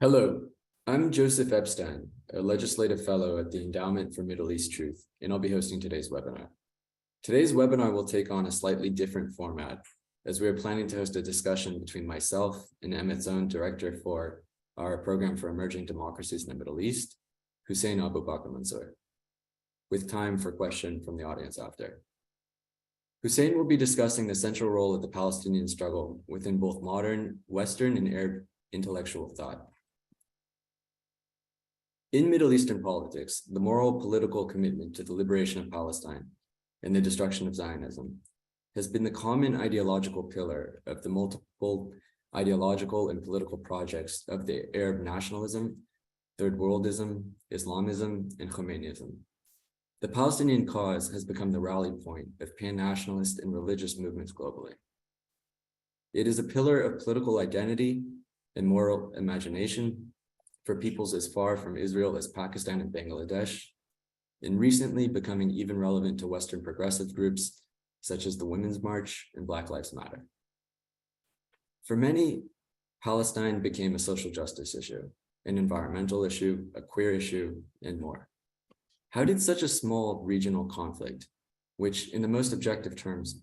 Hello, I'm Joseph Epstein, a legislative fellow at the Endowment for Middle East Truth, and I'll be hosting today's webinar. Today's webinar will take on a slightly different format, as we are planning to host a discussion between myself and EMET's own director for our program for emerging democracies in the Middle East, Hussein Aboubakr Mansour, with time for question from the audience after. Hussein will be discussing the central role of the Palestinian struggle within both modern, Western, and Arab intellectual thought. In Middle Eastern politics, the moral political commitment to the liberation of Palestine and the destruction of Zionism has been the common ideological pillar of the multiple ideological and political projects of the Arab nationalism, Third Worldism, Islamism, and Khomeinism. The Palestinian cause has become the rally point of pan-nationalist and religious movements globally. It is a pillar of political identity and moral imagination for peoples as far from Israel as Pakistan and Bangladesh, and recently becoming even relevant to Western progressive groups such as the Women's March and Black Lives Matter. For many, Palestine became a social justice issue, an environmental issue, a queer issue, and more. How did such a small regional conflict, which in the most objective terms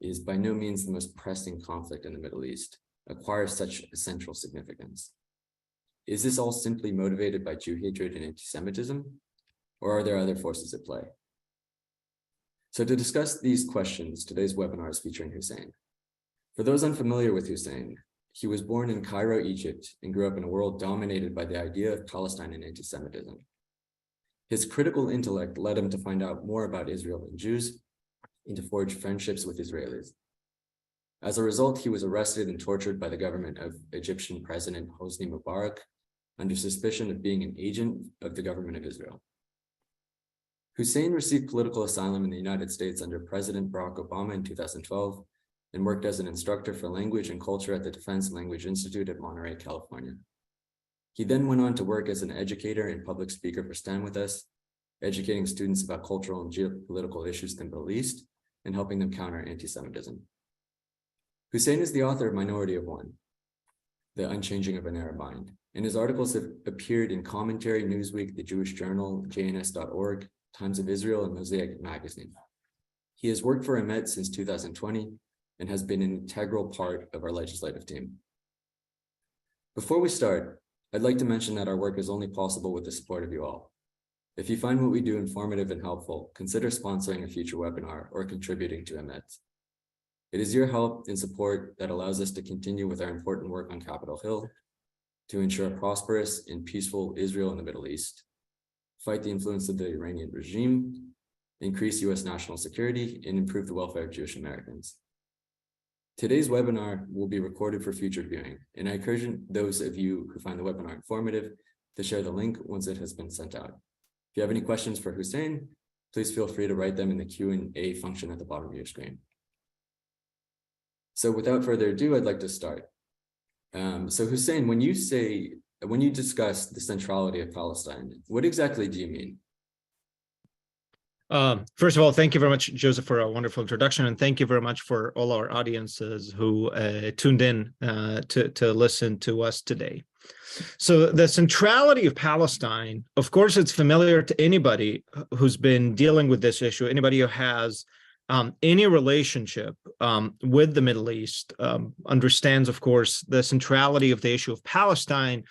is by no means the most pressing conflict in the Middle East, acquire such a central significance? Is this all simply motivated by Jew hatred and anti-Semitism, or are there other forces at play? So to discuss these questions, today's webinar is featuring Hussein. For those unfamiliar with Hussein, he was born in Cairo, Egypt, and grew up in a world dominated by the idea of Palestine and anti-Semitism. His critical intellect led him to find out more about Israel and Jews and to forge friendships with Israelis. As a result, he was arrested and tortured by the government of Egyptian President Hosni Mubarak under suspicion of being an agent of the government of Israel. Hussein received political asylum in the United States under President Barack Obama in 2012 and worked as an instructor for language and culture at the Defense Language Institute at Monterey, California. He then went on to work as an educator and public speaker for Stand With Us, educating students about cultural and geopolitical issues in the Middle East and helping them counter anti-Semitism. Hussein is the author of Minority of One, The Unchanging of an Arab Mind, and his articles have appeared in Commentary, Newsweek, The Jewish Journal, JNS.org, Times of Israel, and Mosaic Magazine. He has worked for EMET since 2020 and has been an integral part of our legislative team. Before we start, I'd like to mention that our work is only possible with the support of you all. If you find what we do informative and helpful, consider sponsoring a future webinar or contributing to EMET. It is your help and support that allows us to continue with our important work on Capitol Hill, to ensure a prosperous and peaceful Israel in the Middle East, fight the influence of the Iranian regime, increase US national security, and improve the welfare of Jewish Americans. Today's webinar will be recorded for future viewing, and I encourage those of you who find the webinar informative to share the link once it has been sent out. If you have any questions for Hussein, please feel free to write them in the Q&A function at the bottom of your screen. So without further ado, I'd like to start. So Hussein, when you discuss the centrality of Palestine, what exactly do you mean? First of all, thank you very much, Joseph, for a wonderful introduction, and thank you very much for all our audiences who tuned in to listen to us today. So the centrality of Palestine, of course, it's familiar to anybody who's been dealing with this issue, anybody who has any relationship with the Middle East understands, of course, the centrality of the issue of Palestine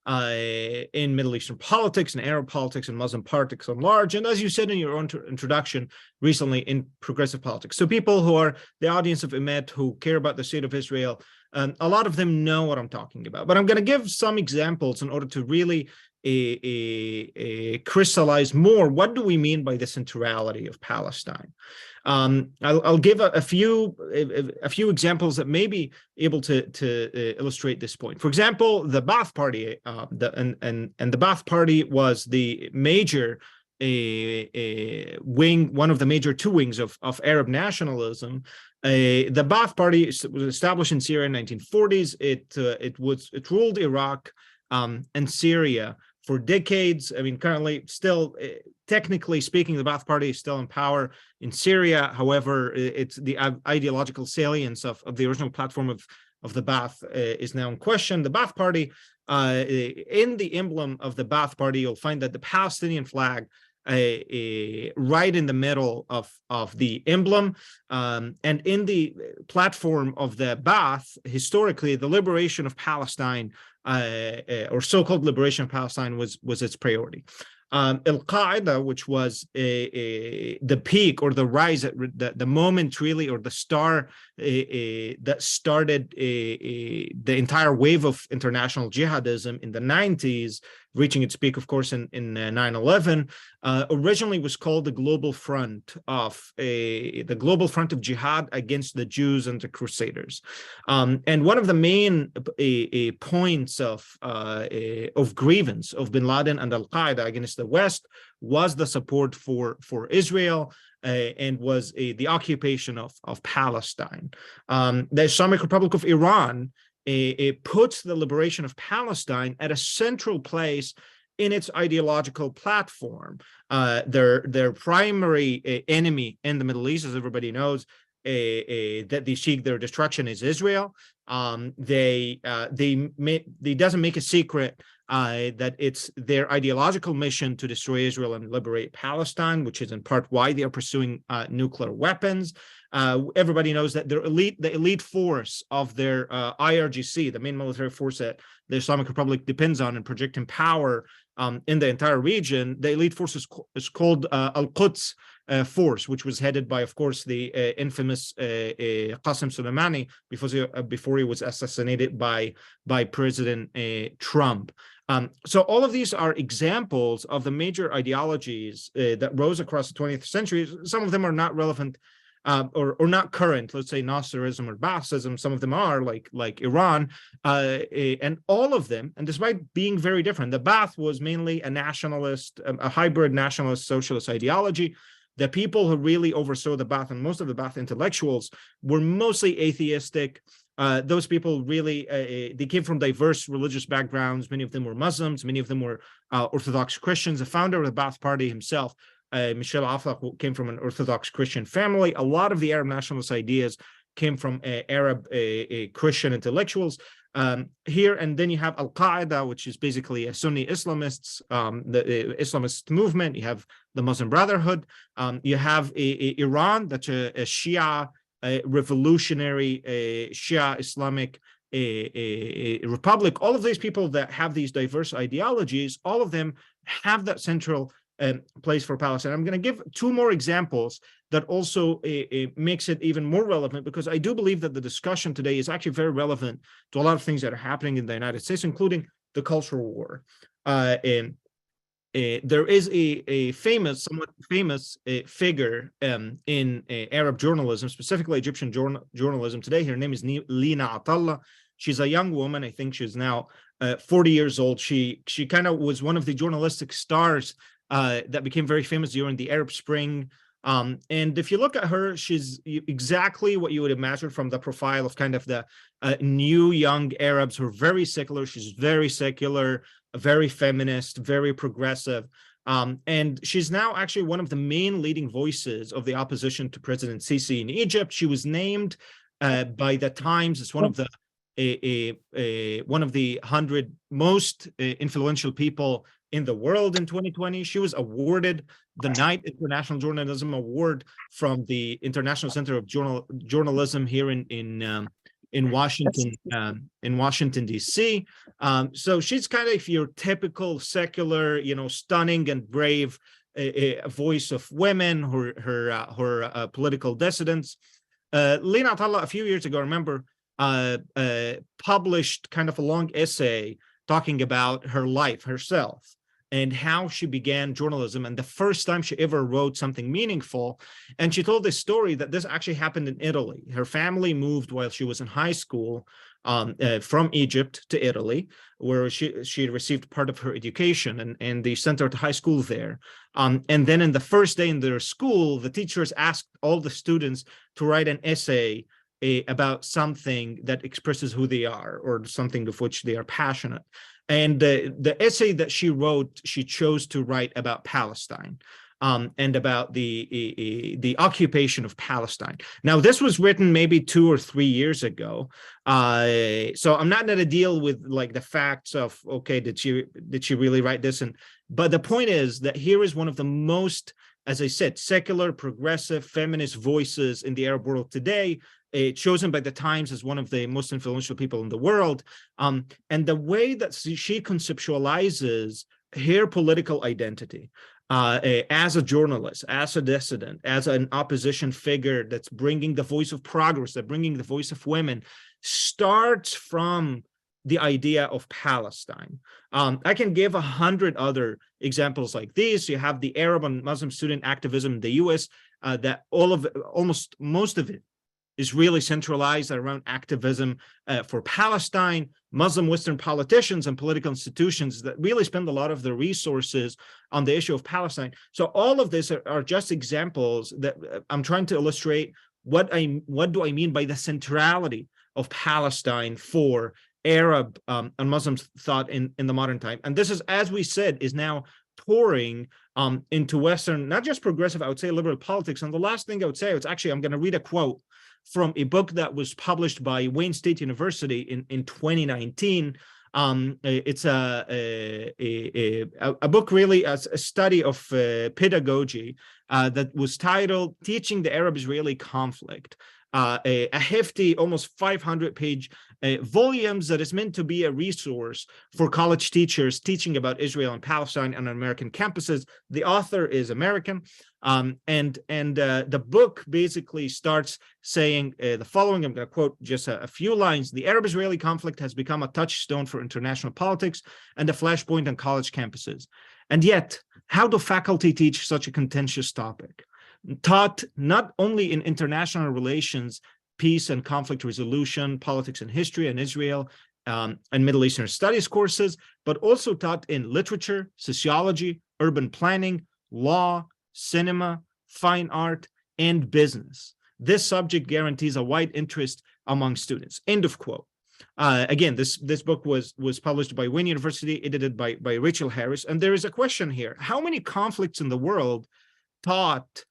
in Middle Eastern politics and Arab politics and Muslim politics at large, and as you said in your own introduction recently, in progressive politics. So people who are the audience of EMET who care about the state of Israel, a lot of them know what I'm talking about. But I'm going to give some examples in order to really crystallize more what do we mean by the centrality of Palestine. I'll give a few examples that may be able to illustrate this point. For example, the Ba'ath Party, the Ba'ath Party was the major wing, one of the major two wings of Arab nationalism. The Ba'ath Party was established in Syria in the 1940s. It ruled Iraq and Syria for decades. I mean, currently still, technically speaking, the Ba'ath Party is still in power in Syria. However, it's the ideological salience of the original platform of the Ba'ath is now in question. The Ba'ath Party in the emblem of the Ba'ath Party, you'll find that the Palestinian flag right in the middle of the emblem, and in the platform of the Ba'ath, historically, the liberation of Palestine, or so-called liberation of Palestine, was its priority. Al-Qaeda, which was the peak or the rise, the moment really, or the star that started the entire wave of international jihadism in the 90s, reaching its peak, of course, in 9/11, originally was called the Global Front of Jihad against the Jews and the Crusaders. And one of the main points of grievance of bin Laden and Al-Qaeda against the West was the support for Israel, and was the occupation of Palestine. The Islamic Republic of Iran it puts the liberation of Palestine at a central place in its ideological platform. Their primary enemy in the Middle East, as everybody knows, that they seek their destruction, is Israel. They doesn't make a secret that it's their ideological mission to destroy Israel and liberate Palestine, which is in part why they are pursuing nuclear weapons. Everybody knows that the elite force of their IRGC, the main military force that the Islamic Republic depends on in projecting power in the entire region, the elite force is called Al-Quds force, which was headed by, of course, the infamous Qasem Soleimani before he was assassinated by President Trump. So all of these are examples of the major ideologies that rose across the 20th century. Some of them are not relevant or not current, let's say Nasserism or Baathism. Some of them are, like Iran, and all of them, and despite being very different, the Ba'ath was mainly a nationalist, a hybrid nationalist socialist ideology. The people who really oversaw the Ba'ath, and most of the Ba'ath intellectuals, were mostly atheistic. Those people really, they came from diverse religious backgrounds. Many of them were Muslims. Many of them were Orthodox Christians. The founder of the Ba'ath Party himself, Michel Aflaq, came from an Orthodox Christian family. A lot of the Arab nationalist ideas came from Arab Christian intellectuals here. And then you have Al-Qaeda, which is basically a Sunni Islamists, the Islamist movement. You have the Muslim Brotherhood. You have Iran, that's a Shia revolutionary Shia Islamic republic. All of these people that have these diverse ideologies, all of them have that central place for Palestine. I'm going to give two more examples that also makes it even more relevant, because I do believe that the discussion today is actually very relevant to a lot of things that are happening in the United States, including the cultural war. And there is a somewhat famous figure in Arab journalism, specifically Egyptian journalism today. Her name is Lina Atallah. She's a young woman. I think she's now 40 years old. She kind of was one of the journalistic stars that became very famous during the Arab Spring. And if you look at her, she's exactly what you would imagine from the profile of kind of the new young Arabs who are very secular. She's very secular, very feminist, very progressive. And she's now actually one of the main leading voices of the opposition to President Sisi in Egypt. She was named by the Times as one of the 100 most influential people in the world in 2020. She was awarded the Knight International Journalism Award from the International Center of Journalism here in Washington D.C. So she's kind of your typical secular, stunning and brave voice of women, her political dissidents. Lina Atallah, a few years ago, I remember, published kind of a long essay talking about her life, herself, and how she began journalism and the first time she ever wrote something meaningful. And she told this story that this actually happened in Italy. Her family moved while she was in high school from Egypt to Italy, where she received part of her education, and they sent her to high school there. And then in the first day in their school, the teachers asked all the students to write an essay about something that expresses who they are or something of which they are passionate. And the essay that she wrote, she chose to write about Palestine. and about the occupation of Palestine. Now, this was written maybe 2 or 3 years ago, so I'm not going to deal with like the facts of, okay, did she really write this? But the point is that here is one of the most, as I said, secular, progressive, feminist voices in the Arab world today, chosen by the Times as one of the most influential people in the world. And the way that she conceptualizes her political identity as a journalist, as a dissident, as an opposition figure that's bringing the voice of progress, that's bringing the voice of women, starts from the idea of Palestine. I can give 100 other examples like these. You have the Arab and Muslim student activism in the US, that almost most of it is really centralized around activism for Palestine. Muslim Western politicians and political institutions that really spend a lot of their resources on the issue of Palestine. So all of this are just examples that I'm trying to illustrate what do I mean by the centrality of Palestine for Arab and Muslim thought in the modern time. And this is, as we said, is now pouring into Western, not just progressive, I would say liberal politics. And the last thing I would say, it's actually, I'm going to read a quote from a book that was published by Wayne State University in 2019. It's a book, really, as a study of pedagogy that was titled "Teaching the Arab-Israeli Conflict," a hefty, almost 500-page volumes that is meant to be a resource for college teachers teaching about Israel and Palestine on American campuses. The author is American, and the book basically starts saying the following. I'm going to quote just a few lines. "The Arab-Israeli conflict has become a touchstone for international politics and a flashpoint on college campuses. And yet, how do faculty teach such a contentious topic? Taught not only in international relations, peace and conflict resolution, politics and history, and Israel and Middle Eastern studies courses, but also taught in literature, sociology, urban planning, law, cinema, fine art, and business. This subject guarantees a wide interest among students." End of quote. Again, this book was published by Wayne University, edited by Rachel Harris. And there is a question here: how many conflicts in the world taught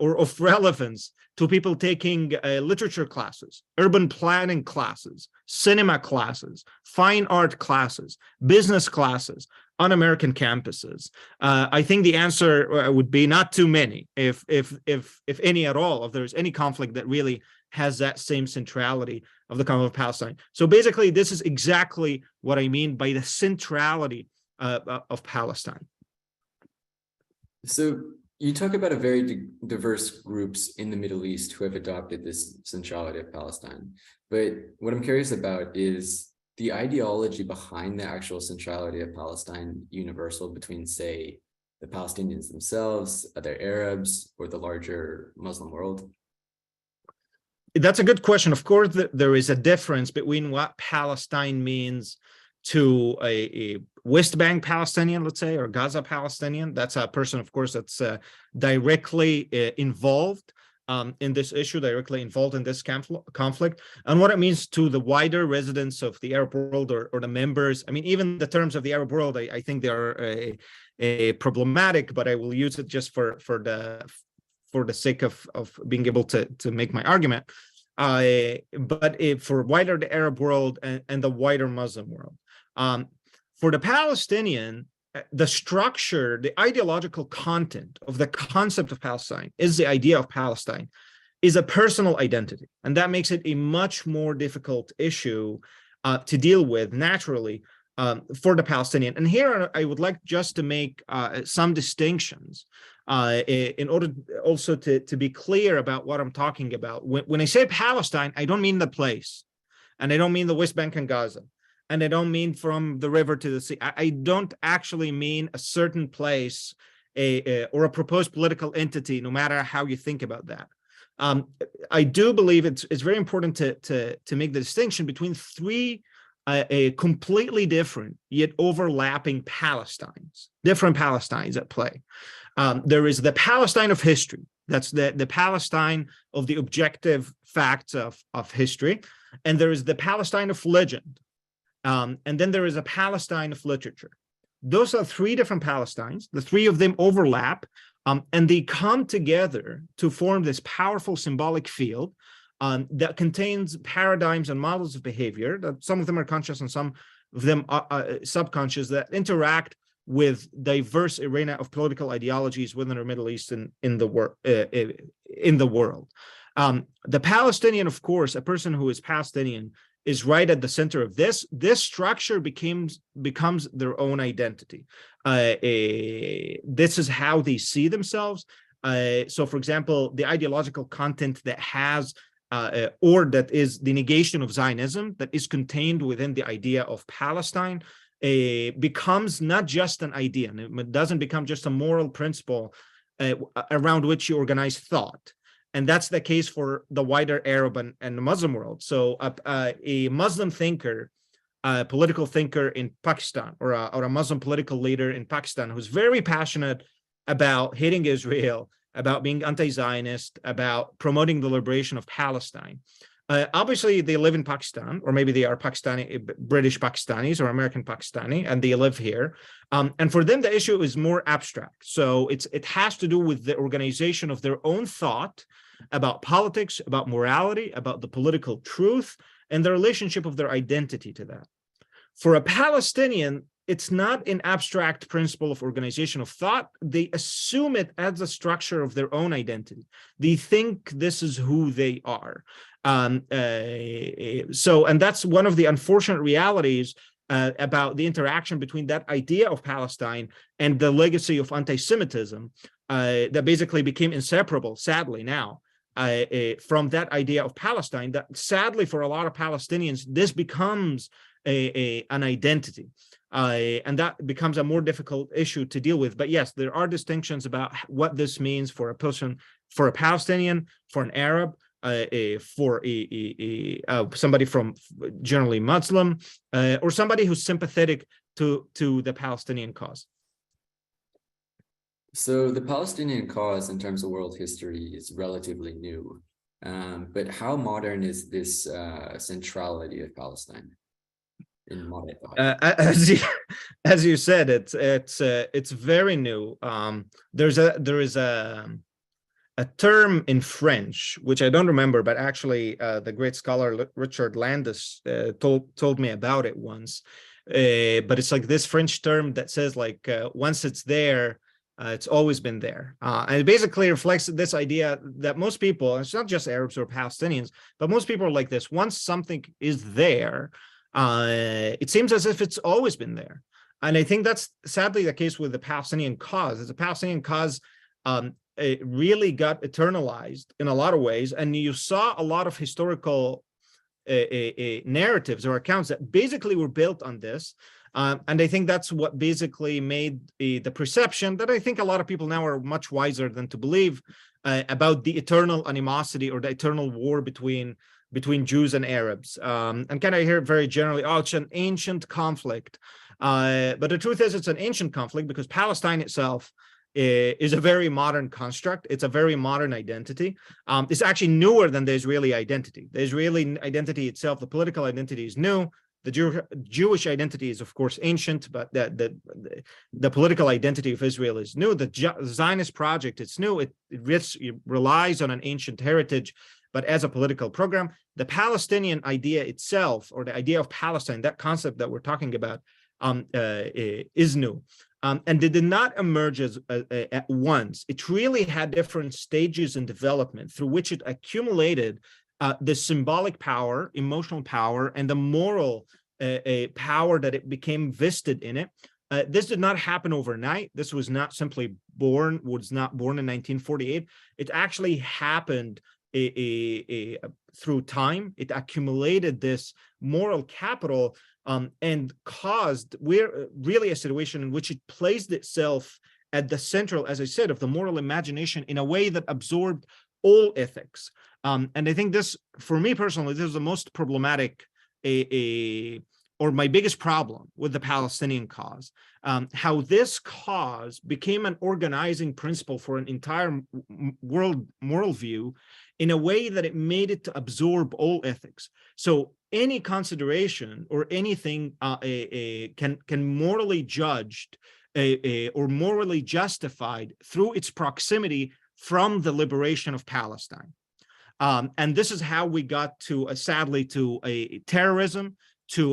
or of relevance to people taking literature classes, urban planning classes, cinema classes, fine art classes, business classes on American campuses? I think the answer would be not too many, if any at all, if there's any conflict that really has that same centrality of the conflict of Palestine. So basically, this is exactly what I mean by the centrality of Palestine. So you talk about a very diverse groups in the Middle East who have adopted this centrality of Palestine. But what I'm curious about is the ideology behind the actual centrality of Palestine universal between, say, the Palestinians themselves, other Arabs, or the larger Muslim world? That's a good question. Of course, there is a difference between what Palestine means to a West Bank Palestinian, let's say, or Gaza Palestinian. That's a person, of course, that's directly involved in this issue, directly involved in this conflict, and what it means to the wider residents of the Arab world, or the members. I mean, even the terms of the Arab world, I think they are problematic, but I will use it just for the sake of being able to make my argument. But for wider the Arab world and the wider Muslim world. For the Palestinian, the structure, the ideological content of the concept of Palestine is the idea of Palestine is a personal identity. And that makes it a much more difficult issue to deal with naturally for the Palestinian. And here I would like just to make some distinctions in order also to be clear about what I'm talking about. When I say Palestine, I don't mean the place, and I don't mean the West Bank and Gaza, and I don't mean from the river to the sea. I don't actually mean a certain place or a proposed political entity, no matter how you think about that. I do believe it's very important to make the distinction between three completely different yet overlapping Palestines, different Palestines at play. There is the Palestine of history. That's the Palestine of the objective facts of history. And there is the Palestine of legend. And then there is a Palestine of literature. Those are three different Palestines. The three of them overlap And they come together to form this powerful symbolic field that contains paradigms and models of behavior, that some of them are conscious and some of them are subconscious, that interact with diverse arena of political ideologies within the Middle East and in the world. The Palestinian, of course, a person who is Palestinian is right at the center of this. This structure becomes their own identity. This is how they see themselves. So, for example, the ideological content that has or that is the negation of Zionism that is contained within the idea of Palestine becomes not just an idea, and it doesn't become just a moral principle around which you organize thought. And that's the case for the wider Arab and Muslim world. So a Muslim thinker, a political thinker in Pakistan, or a Muslim political leader in Pakistan who's very passionate about hating Israel, about being anti-Zionist, about promoting the liberation of Palestine. Obviously, they live in Pakistan, or maybe they are British Pakistanis or American Pakistani, and they live here. And for them, the issue is more abstract. So it has to do with the organization of their own thought about politics, about morality, about the political truth, and the relationship of their identity to that. For a Palestinian, it's not an abstract principle of organization of thought. They assume it as a structure of their own identity. They think this is who they are. And that's one of the unfortunate realities about the interaction between that idea of Palestine and the legacy of anti-Semitism that basically became inseparable, sadly now, from that idea of Palestine, that sadly for a lot of Palestinians, this becomes an identity. And that becomes a more difficult issue to deal with. But yes, there are distinctions about what this means for a person, for a Palestinian, for an Arab, for somebody from generally Muslim, or somebody who's sympathetic to the Palestinian cause. So the Palestinian cause in terms of world history is relatively new. But how modern is this centrality of Palestine in modern thought? As you said, it's very new. There is a term in French, which I don't remember, but actually the great scholar Richard Landis told me about it once. But it's like this French term that says like once it's there, it's always been there. And it basically reflects this idea that most people, and it's not just Arabs or Palestinians, but most people are like this. Once something is there, it seems as if it's always been there. And I think that's sadly the case with the Palestinian cause. The Palestinian cause it really got eternalized in a lot of ways. And you saw a lot of historical narratives or accounts that basically were built on this. And I think that's what basically made the perception that I think a lot of people now are much wiser than to believe about the eternal animosity or the eternal war between Jews and Arabs. And kind of hear very generally, oh, it's an ancient conflict. But the truth is it's an ancient conflict because Palestine itself is a very modern construct. It's a very modern identity. It's actually newer than the Israeli identity. The Israeli identity itself, the political identity is new. The Jewish identity is, of course, ancient, but the political identity of Israel is new. The Zionist project, it's new. It relies on an ancient heritage, but as a political program. The Palestinian idea itself, or the idea of Palestine, that concept that we're talking about, is new. And it did not emerge at once. It really had different stages in development through which it accumulated the symbolic power, emotional power, and the moral power that it became vested in it. This did not happen overnight. This was not simply born in 1948. It actually happened through time. It accumulated this moral capital and caused really a situation in which it placed itself at the central, as I said, of the moral imagination in a way that absorbed all ethics. And I think this, for me personally, this is the most problematic or my biggest problem with the Palestinian cause, how this cause became an organizing principle for an entire world moral view in a way that it made it to absorb all ethics. So any consideration or anything can morally judged or morally justified through its proximity from the liberation of Palestine. And this is how we got to, sadly, to a terrorism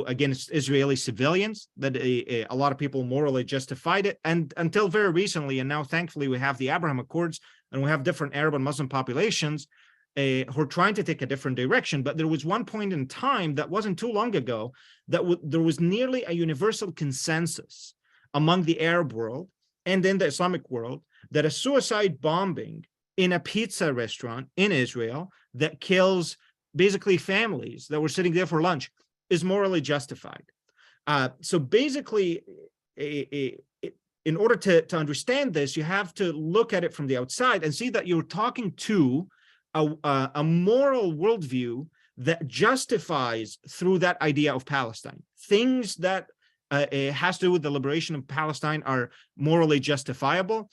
against Israeli civilians, that a lot of people morally justified it. And until very recently, and now thankfully we have the Abraham Accords, and we have different Arab and Muslim populations who are trying to take a different direction. But there was one point in time that wasn't too long ago that there was nearly a universal consensus among the Arab world and in the Islamic world that a suicide bombing in a pizza restaurant in Israel that kills basically families that were sitting there for lunch is morally justified. So basically, in order to understand this, you have to look at it from the outside and see that you're talking to a moral worldview that justifies through that idea of Palestine. Things that has to do with the liberation of Palestine are morally justifiable.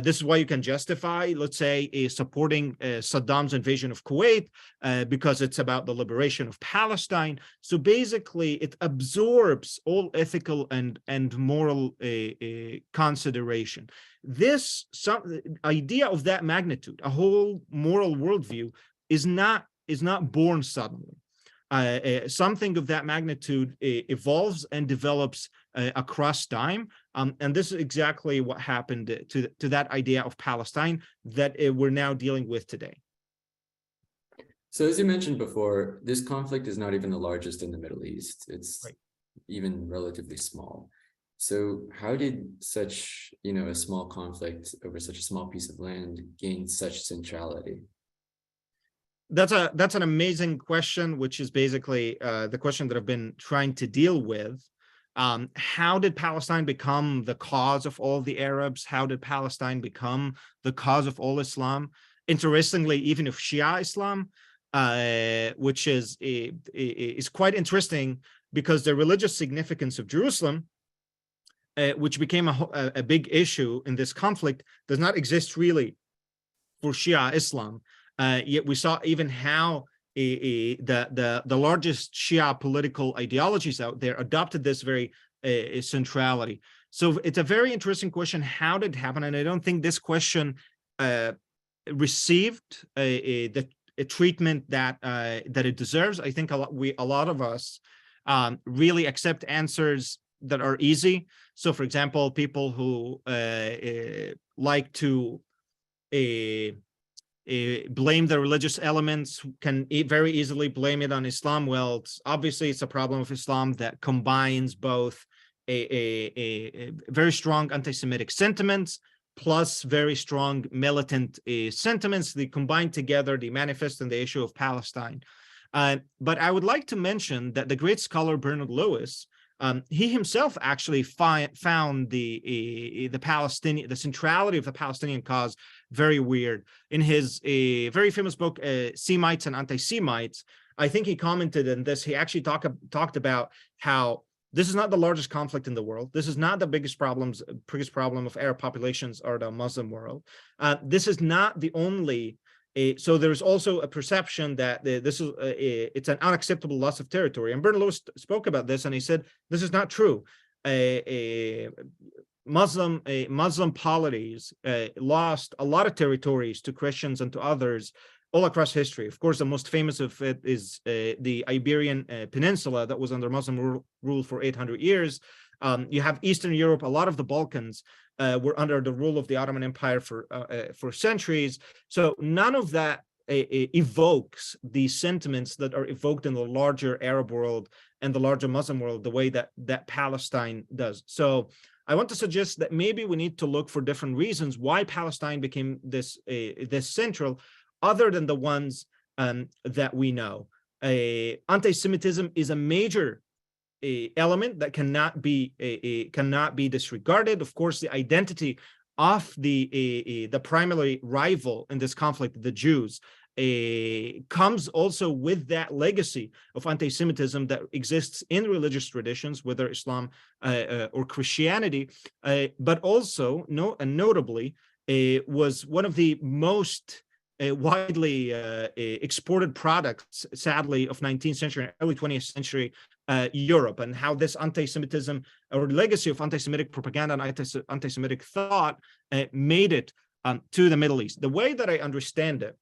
This is why you can justify, let's say, supporting Saddam's invasion of Kuwait because it's about the liberation of Palestine. So basically, it absorbs all ethical and moral consideration. This idea of that magnitude, a whole moral worldview, is not born suddenly. Something of that magnitude evolves and develops across time. And this is exactly what happened to that idea of Palestine that we're now dealing with today. So as you mentioned before, this conflict is not even the largest in the Middle East. It's right. Even relatively small. So how did such, a small conflict over such a small piece of land gain such centrality? That's an amazing question, which is basically the question that I've been trying to deal with. How did Palestine become the cause of all the Arabs? How did Palestine become the cause of all Islam? Interestingly, even of Shia Islam, which is quite interesting because the religious significance of Jerusalem, which became a big issue in this conflict, does not exist really for Shia Islam. Yet we saw even how the largest Shia political ideologies out there adopted this very centrality. So it's a very interesting question. How did it happen? And I don't think this question received the treatment that it deserves. I think a lot of us really accept answers that are easy. So, for example, people who like to blame the religious elements can very easily blame it on Islam. Well, obviously it's a problem of Islam that combines both a very strong anti-Semitic sentiments plus very strong militant sentiments. They combine together, they manifest in the issue of Palestine. But I would like to mention that the great scholar Bernard Lewis, he himself actually found the centrality of the Palestinian cause very weird. In his very famous book, Semites and Anti-Semites, I think he commented on this. He actually talked about how this is not the largest conflict in the world. This is not the biggest problem of Arab populations or the Muslim world. This is not the only. So there's also a perception that it's an unacceptable loss of territory. And Bernard Lewis spoke about this, and he said this is not true. Muslim polities lost a lot of territories to Christians and to others all across history. Of course, the most famous of it is the Iberian Peninsula that was under Muslim rule for 800 years. You have Eastern Europe, a lot of the Balkans were under the rule of the Ottoman Empire for centuries. So none of that evokes the sentiments that are evoked in the larger Arab world and the larger Muslim world the way that Palestine does. So I want to suggest that maybe we need to look for different reasons why Palestine became this central, other than the ones that we know. Anti-Semitism is a major element that cannot be disregarded. Of course, the identity of the primary rival in this conflict, the Jews, comes also with that legacy of anti-Semitism that exists in religious traditions, whether Islam or Christianity, but also, notably, was one of the most widely exported products, sadly, of 19th century and early 20th century Europe, and how this anti-Semitism or legacy of anti-Semitic propaganda and anti-Semitic thought made it to the Middle East. The way that I understand it,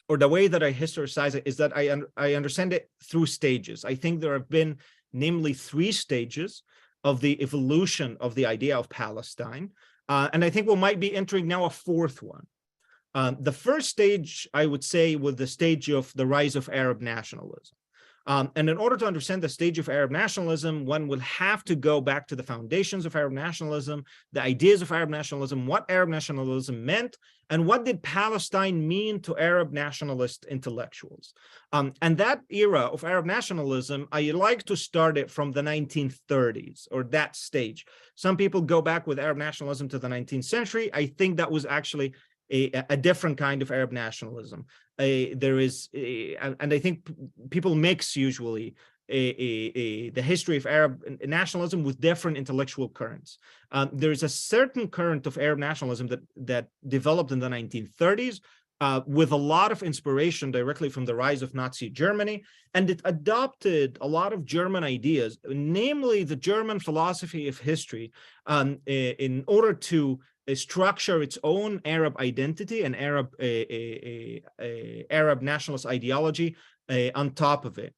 or the way that I historicize it, is that I understand it through stages. I think there have been, namely, 3 stages of the evolution of the idea of Palestine. And I think we might be entering now a 4th one. The first stage, I would say, was the stage of the rise of Arab nationalism. And in order to understand the stage of Arab nationalism, one will have to go back to the foundations of Arab nationalism, the ideas of Arab nationalism, what Arab nationalism meant, and what did Palestine mean to Arab nationalist intellectuals. And that era of Arab nationalism, I like to start it from the 1930s, or that stage. Some people go back with Arab nationalism to the 19th century. I think that was actually a different kind of Arab nationalism. There is, and I think people mix usually the history of Arab nationalism with different intellectual currents. There is a certain current of Arab nationalism that developed in the 1930s with a lot of inspiration directly from the rise of Nazi Germany, and it adopted a lot of German ideas, namely the German philosophy of history, in order to structure its own Arab identity and Arab nationalist ideology on top of it.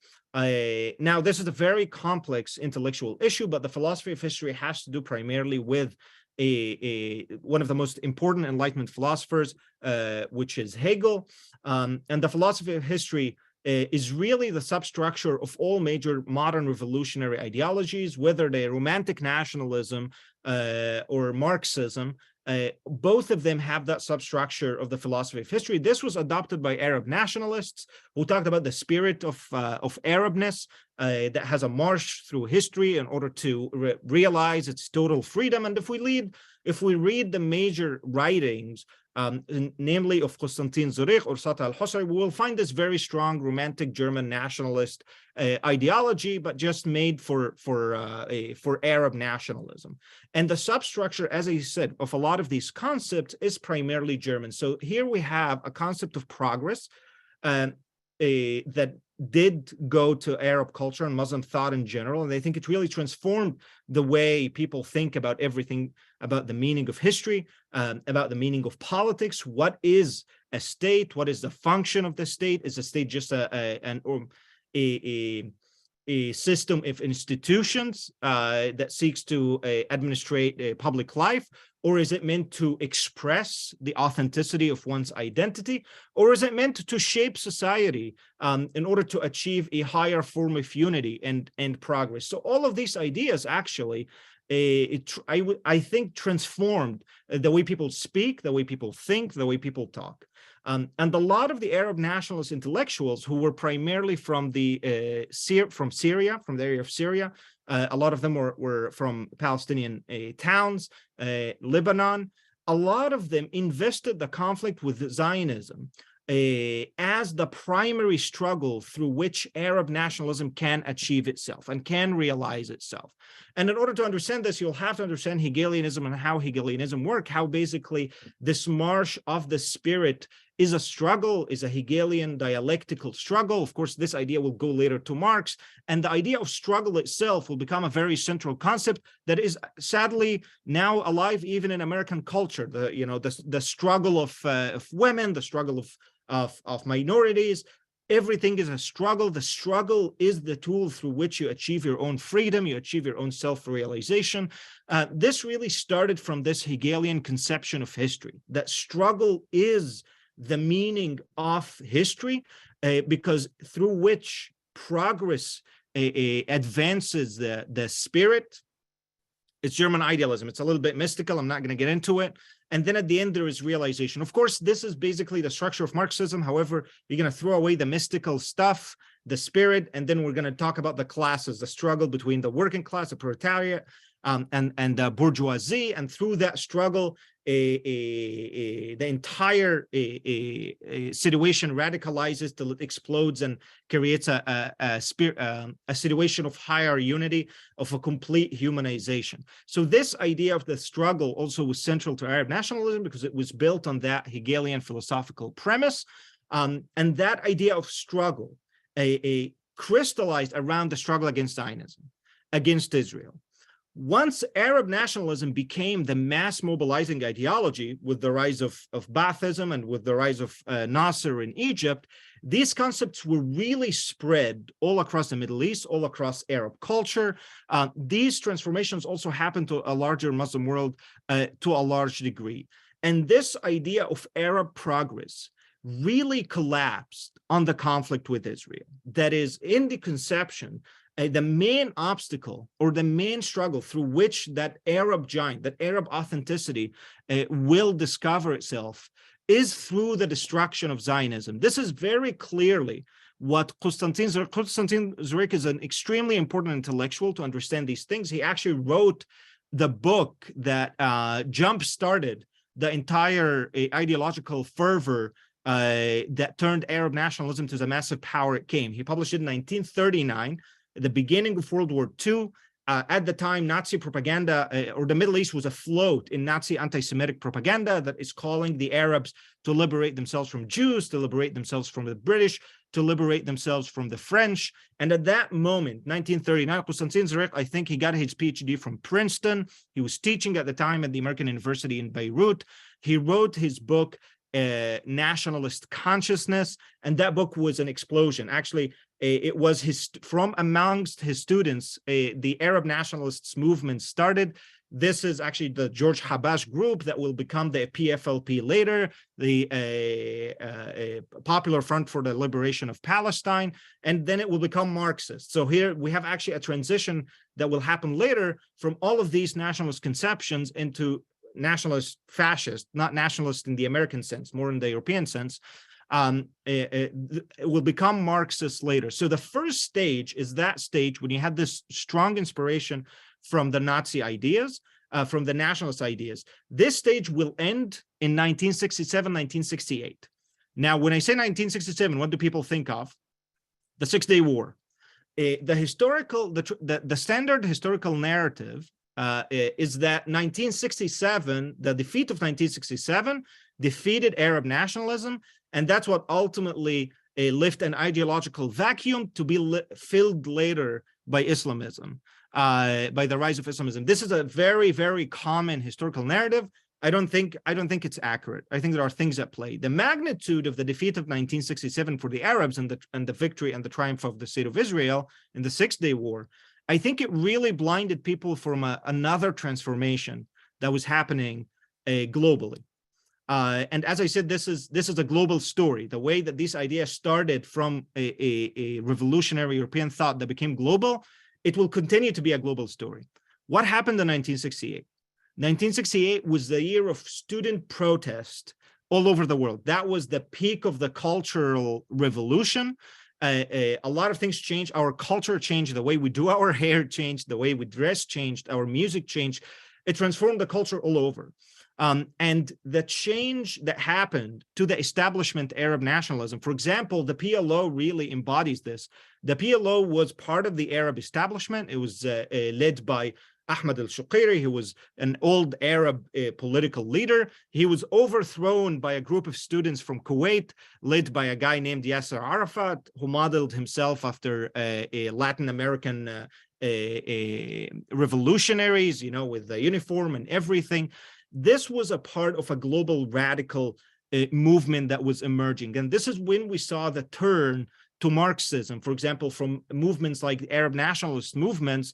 Now, this is a very complex intellectual issue, but the philosophy of history has to do primarily with one of the most important Enlightenment philosophers, which is Hegel. And the philosophy of history is really the substructure of all major modern revolutionary ideologies, whether they're romantic nationalism or Marxism. Both of them have that substructure of the philosophy of history. This was adopted by Arab nationalists who talked about the spirit of Arabness that has a march through history in order to realize its total freedom. And if we read the major writings, namely of Constantin Zurich or Sata al-Husari, we will find this very strong romantic German nationalist ideology, but just made for Arab nationalism. And the substructure, as I said, of a lot of these concepts is primarily German. So here we have a concept of progress that did go to Arab culture and Muslim thought in general. And I think it really transformed the way people think about everything, about the meaning of history, about the meaning of politics. What is a state? What is the function of the state? Is a state just a system of institutions that seeks to administrate public life? Or is it meant to express the authenticity of one's identity? Or is it meant to shape society in order to achieve a higher form of unity and progress? So all of these ideas actually, I think, transformed the way people speak, the way people think, the way people talk. And a lot of the Arab nationalist intellectuals who were primarily from Syria, from the area of Syria, a lot of them were from Palestinian towns, Lebanon. A lot of them invested the conflict with Zionism as the primary struggle through which Arab nationalism can achieve itself and can realize itself. And in order to understand this, you'll have to understand Hegelianism and how Hegelianism works, how basically this march of the spirit is a struggle, is a Hegelian dialectical struggle. Of course, this idea will go later to Marx, and the idea of struggle itself will become a very central concept that is sadly now alive even in American culture. The struggle of women, the struggle of minorities. Everything is a struggle. The struggle is the tool through which you achieve your own freedom, you achieve your own self-realization. This really started from this Hegelian conception of history, that struggle is the meaning of history, because through which progress advances the spirit. It's German idealism. It's a little bit mystical. I'm not going to get into it. And then at the end, there is realization. Of course, this is basically the structure of Marxism. However, you're going to throw away the mystical stuff, the spirit, and then we're going to talk about the classes, the struggle between the working class, the proletariat, and the bourgeoisie. And through that struggle, the entire situation radicalizes till it explodes and creates a situation of higher unity, of a complete humanization. So this idea of the struggle also was central to Arab nationalism because it was built on that Hegelian philosophical premise. And that idea of struggle crystallized around the struggle against Zionism, against Israel. Once Arab nationalism became the mass mobilizing ideology with the rise of Baathism and with the rise of Nasser in Egypt, these concepts were really spread all across the Middle East, all across Arab culture. These transformations also happened to a larger Muslim world to a large degree. And this idea of Arab progress really collapsed on the conflict with Israel. That is, in the conception, the main obstacle or the main struggle through which that Arab giant, that Arab authenticity will discover itself is through the destruction of Zionism. This is very clearly what Constantin Zurik is an extremely important intellectual to understand these things. He actually wrote the book that jump-started the entire ideological fervor that turned Arab nationalism to the massive power it came. He published it in 1939, at the beginning of World War II. At the time, Nazi propaganda, or the Middle East was afloat in Nazi anti-Semitic propaganda that is calling the Arabs to liberate themselves from Jews, to liberate themselves from the British, to liberate themselves from the French. And at that moment, 1939, Constantin Zurik, I think he got his PhD from Princeton. He was teaching at the time at the American University in Beirut. He wrote his book, Nationalist Consciousness, and that book was an explosion. Actually, it was from amongst his students, the Arab nationalists movement started. This is actually the George Habash group that will become the PFLP later, the Popular Front for the Liberation of Palestine, and then it will become Marxist. So here we have actually a transition that will happen later from all of these nationalist conceptions into nationalist fascist, not nationalist in the American sense, more in the European sense. It will become Marxist later. So the first stage is that stage when you had this strong inspiration from the Nazi ideas, from the nationalist ideas. This stage will end in 1967, 1968. Now, when I say 1967, what do people think of? The Six-Day War. The standard historical narrative is that 1967, the defeat of 1967, defeated Arab nationalism, and that's what ultimately left an ideological vacuum to be filled later by Islamism, by the rise of Islamism. This is a very, very common historical narrative. I don't think it's accurate. I think there are things at play. The magnitude of the defeat of 1967 for the Arabs and the victory and the triumph of the state of Israel in the Six-Day War, I think it really blinded people from another transformation that was happening globally. And as I said, this is a global story. The way that these ideas started from a revolutionary European thought that became global, it will continue to be a global story. What happened in 1968? 1968 was the year of student protest all over the world. That was the peak of the cultural revolution. A lot of things changed. Our culture changed. The way we do our hair changed. The way we dress changed. Our music changed. It transformed the culture all over. And the change that happened to the establishment Arab nationalism, for example, the PLO really embodies this. The PLO was part of the Arab establishment. It was led by Ahmed al-Shuqairi, who was an old Arab political leader. He was overthrown by a group of students from Kuwait, led by a guy named Yasser Arafat, who modeled himself after a Latin American revolutionaries, with the uniform and everything. This was a part of a global radical movement that was emerging. And this is when we saw the turn to Marxism, for example, from movements like Arab nationalist movements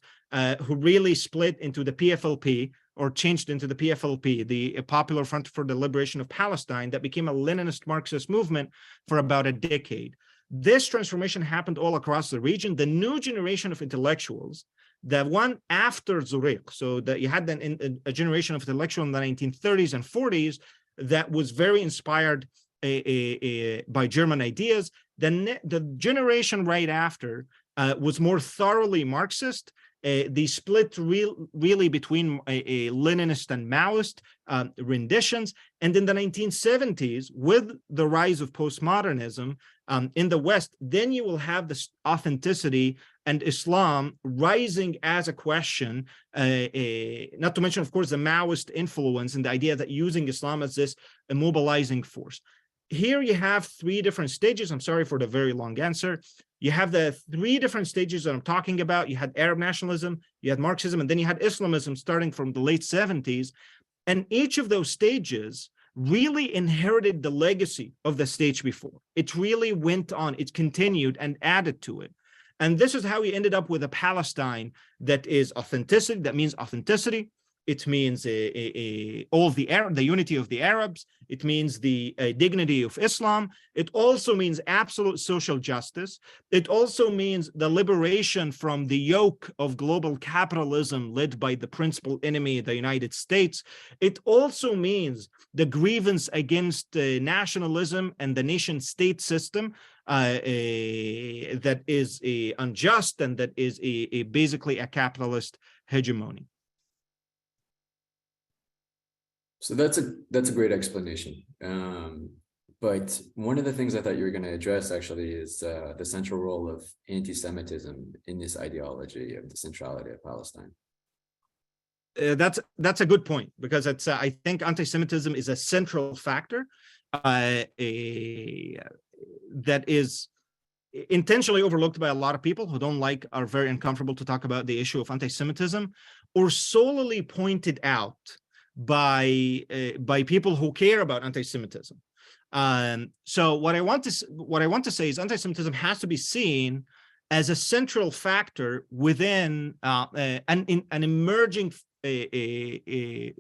who really split into the PFLP or changed into the PFLP, the Popular Front for the Liberation of Palestine, that became a Leninist Marxist movement for about a decade. This transformation happened all across the region. The new generation of intellectuals, the one after Zurik, so that you had then a generation of intellectuals in the 1930s and 40s that was very inspired by German ideas. The generation right after was more thoroughly Marxist. They split really between a Leninist and Maoist renditions. And in the 1970s, with the rise of postmodernism in the West, then you will have this authenticity and Islam rising as a question, not to mention, of course, the Maoist influence and the idea that using Islam as this immobilizing force. here you have three different stages. I'm sorry for the very long answer. You have the three different stages that I'm talking about. You had Arab nationalism, you had Marxism, and then you had Islamism starting from the late 70s. And each of those stages really inherited the legacy of the stage before. It really went on, it continued and added to it. And this is how we ended up with a Palestine that is authenticity, that means authenticity. It means all the unity of the Arabs. It means the dignity of Islam. It also means absolute social justice. It also means the liberation from the yoke of global capitalism led by the principal enemy, the United States. It also means the grievance against nationalism and the nation-state system that is unjust and that is basically a capitalist hegemony. So that's a great explanation. But one of the things I thought you were going to address actually is the central role of anti-Semitism in this ideology of the centrality of Palestine. That's a good point, because it's I think anti-Semitism is a central factor that is intentionally overlooked by a lot of people who don't like, are very uncomfortable to talk about the issue of anti-Semitism, or solely pointed out by people who care about anti-Semitism. So what I want to say is anti-Semitism has to be seen as a central factor within an emerging a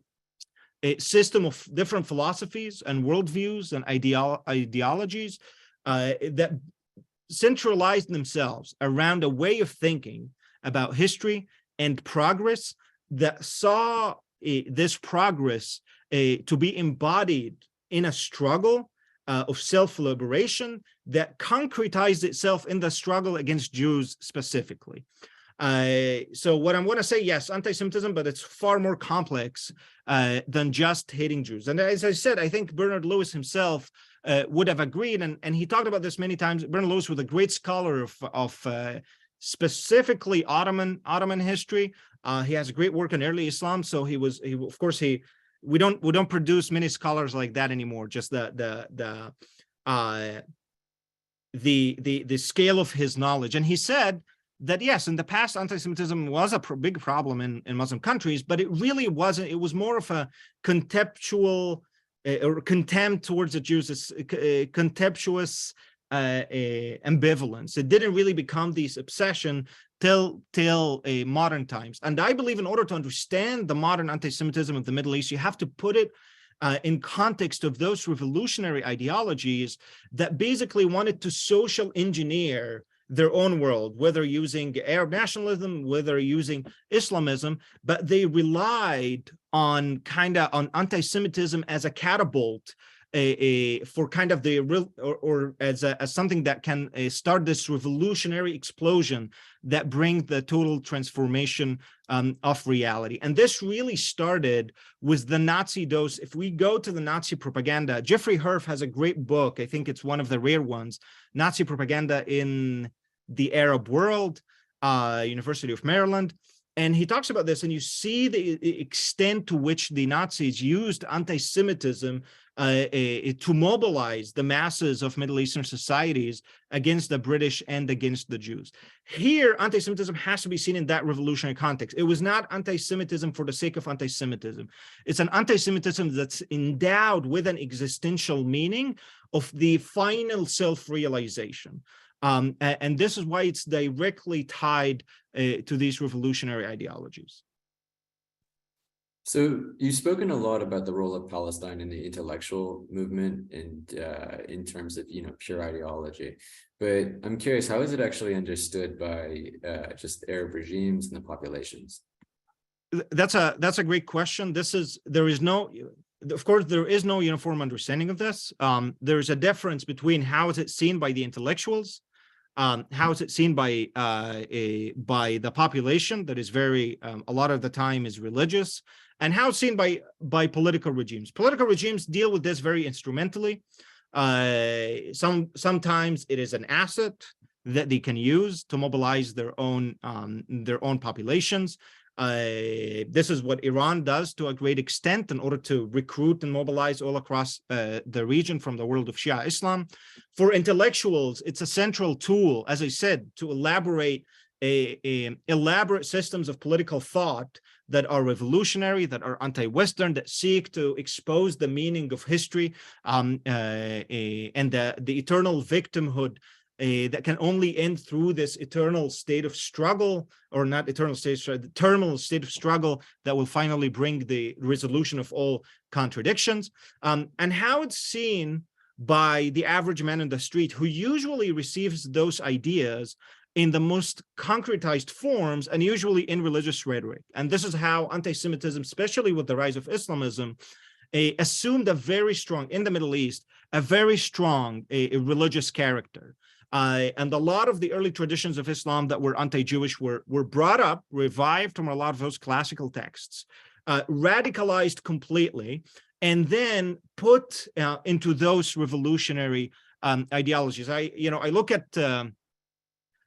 system of different philosophies and worldviews and ideologies that centralized themselves around a way of thinking about history and progress that saw this progress to be embodied in a struggle of self-liberation that concretized itself in the struggle against Jews specifically. So what I'm going to say, yes, anti-Semitism, but it's far more complex than just hating Jews. And as I said, I think Bernard Lewis himself would have agreed, and he talked about this many times. Bernard Lewis was a great scholar of specifically Ottoman history. He has great work on early Islam. So we don't produce many scholars like that anymore. Just the scale of his knowledge. And he said that yes, in the past, anti-Semitism was a big problem in Muslim countries, but it really wasn't. It was more of a contemptual or contempt towards the Jews, contemptuous ambivalence. It didn't really become this obsession till modern times. And I believe in order to understand the modern anti-Semitism of the Middle East, you have to put it in context of those revolutionary ideologies that basically wanted to social engineer their own world, whether using Arab nationalism, whether using Islamism, but they relied on anti-Semitism as a catapult for kind of the real, or as something that can start this revolutionary explosion that brings the total transformation of reality. And this really started with the Nazi dose. If we go to the Nazi propaganda, Jeffrey Herf has a great book. I think it's one of the rare ones, Nazi Propaganda in the Arab World, University of Maryland. And he talks about this, and you see the extent to which the Nazis used anti-Semitism to mobilize the masses of Middle Eastern societies against the British and against the Jews. Here, anti-Semitism has to be seen in that revolutionary context. It was not anti-Semitism for the sake of anti-Semitism. It's an anti-Semitism that's endowed with an existential meaning of the final self-realization. And this is why it's directly tied to these revolutionary ideologies. So you've spoken a lot about the role of Palestine in the intellectual movement and in terms of, pure ideology. But I'm curious, how is it actually understood by just Arab regimes and the populations? That's a great question. There is no uniform understanding of this. There's a difference between how is it seen by the intellectuals, how is it seen by the population that is very a lot of the time is religious, and how it's seen by political regimes. Political regimes deal with this very instrumentally. Sometimes it is an asset that they can use to mobilize their own populations. This is what Iran does to a great extent in order to recruit and mobilize all across the region from the world of Shia Islam. For intellectuals, it's a central tool, as I said, to elaborate elaborate systems of political thought that are revolutionary, that are anti-Western, that seek to expose the meaning of history and the eternal victimhood that can only end through this eternal state of struggle, or not eternal state, the terminal state of struggle that will finally bring the resolution of all contradictions, and how it's seen by the average man in the street, who usually receives those ideas in the most concretized forms and usually in religious rhetoric. And this is how anti-Semitism, especially with the rise of Islamism, assumed a very strong, in the Middle East, a very strong religious character. And a lot of the early traditions of Islam that were anti-Jewish were brought up, revived from a lot of those classical texts, radicalized completely, and then put into those revolutionary ideologies. I look at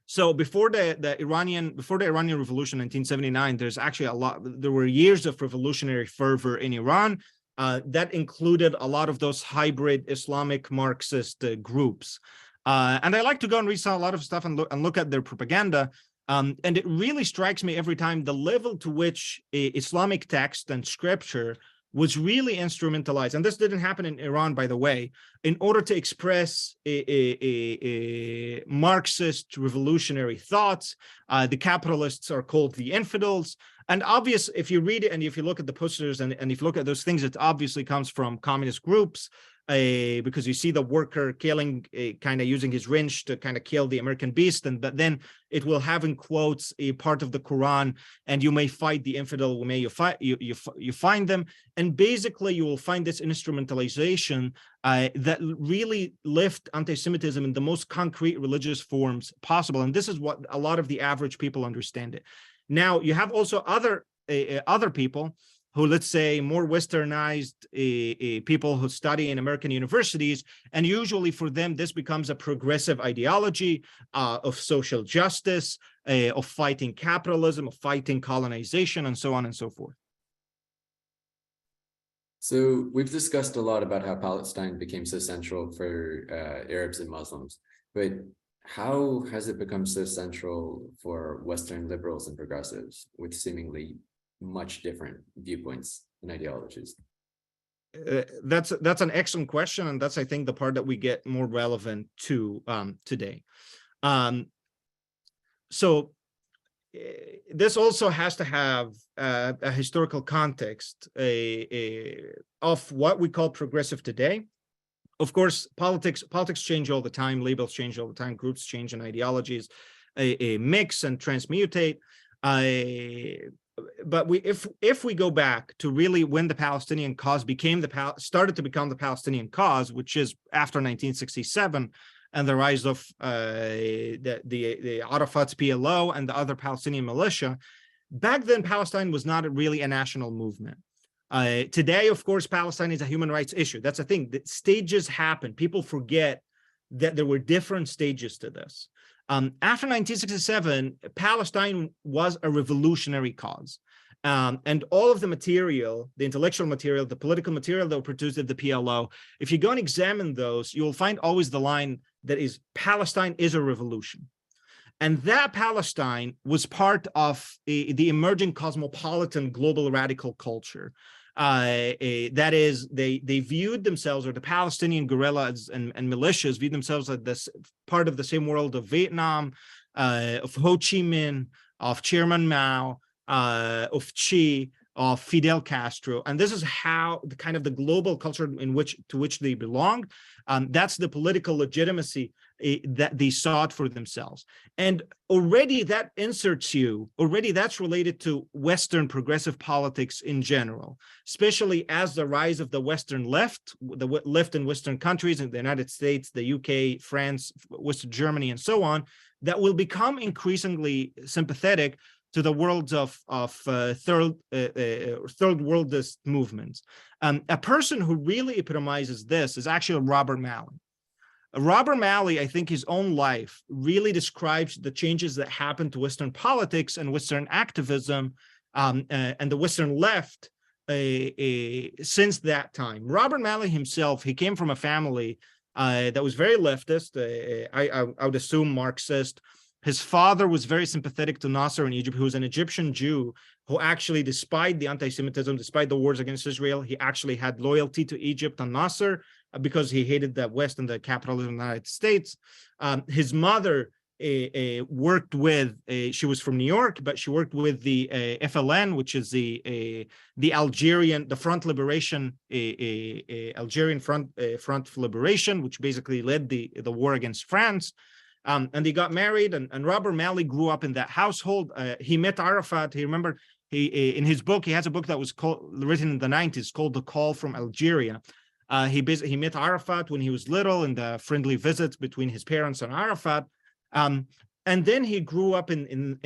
so before the Iranian Revolution, 1979, there's actually there were years of revolutionary fervor in Iran that included a lot of those hybrid Islamic Marxist groups. And I like to go and read a lot of stuff and look at their propaganda. And it really strikes me every time the level to which Islamic text and scripture was really instrumentalized. And this didn't happen in Iran, by the way, in order to express a Marxist revolutionary thoughts. The capitalists are called the infidels. And obvious, if you read it and if you look at the posters and if you look at those things, it obviously comes from communist groups. Because you see the worker killing, kind of using his wrench to kind of kill the American beast, but then it will have in quotes a part of the Quran, and you may fight the infidel, may you find them, and basically you will find this instrumentalization that really lift anti-Semitism in the most concrete religious forms possible, and this is what a lot of the average people understand it. Now you have also other people who, let's say, more westernized people who study in American universities, and usually for them, this becomes a progressive ideology of social justice, of fighting capitalism, of fighting colonization, and so on and so forth. So we've discussed a lot about how Palestine became so central for Arabs and Muslims, but how has it become so central for Western liberals and progressives with seemingly much different viewpoints and ideologies? That's an excellent question, and that's, I think, the part that we get more relevant to today. So this also has to have a historical context of what we call progressive today. Of course, politics change all the time, labels change all the time, groups change, and ideologies mix and transmutate. But if we go back to really when the Palestinian cause started to become the Palestinian cause, which is after 1967 and the rise of the Arafat's PLO and the other Palestinian militia, back then Palestine was not really a national movement. Today, of course, Palestine is a human rights issue. That's the thing. The stages happen. People forget that there were different stages to this. After 1967, Palestine was a revolutionary cause. And all of the material, the intellectual material, the political material that were produced at the PLO, if you go and examine those, you will find always the line that is, Palestine is a revolution. And that Palestine was part of the emerging cosmopolitan global radical culture. That is, they viewed themselves, or the Palestinian guerrillas and militias viewed themselves as this part of the same world of Vietnam, of Ho Chi Minh, of Chairman Mao, of Che, of Fidel Castro, and this is how the kind of the global culture to which they belonged. That's the political legitimacy that they sought for themselves. And already that inserts already that's related to Western progressive politics in general, especially as the rise of the Western left, the left in Western countries, in the United States, the UK, France, Western Germany, and so on, that will become increasingly sympathetic to the worlds of third worldist movements. A person who really epitomizes this is actually Robert Malley. Robert Malley, I think his own life really describes the changes that happened to Western politics and Western activism and the Western left since that time. Robert Malley himself, he came from a family that was very leftist, I would assume Marxist. His father was very sympathetic to Nasser in Egypt, who was an Egyptian Jew who actually, despite the anti-Semitism, despite the wars against Israel, he actually had loyalty to Egypt and Nasser because he hated the West and the capitalism of the United States. His mother worked with, she was from New York, but she worked with the FLN, which is the Algerian, the Front Liberation, Algerian Front for Liberation, which basically led the war against France. And they got married, and Robert Malley grew up in that household. He met Arafat. He remembered, in his book, he has a book that was written in the 90s called The Call from Algeria. He met Arafat when he was little in the friendly visits between his parents and Arafat. And then he grew up in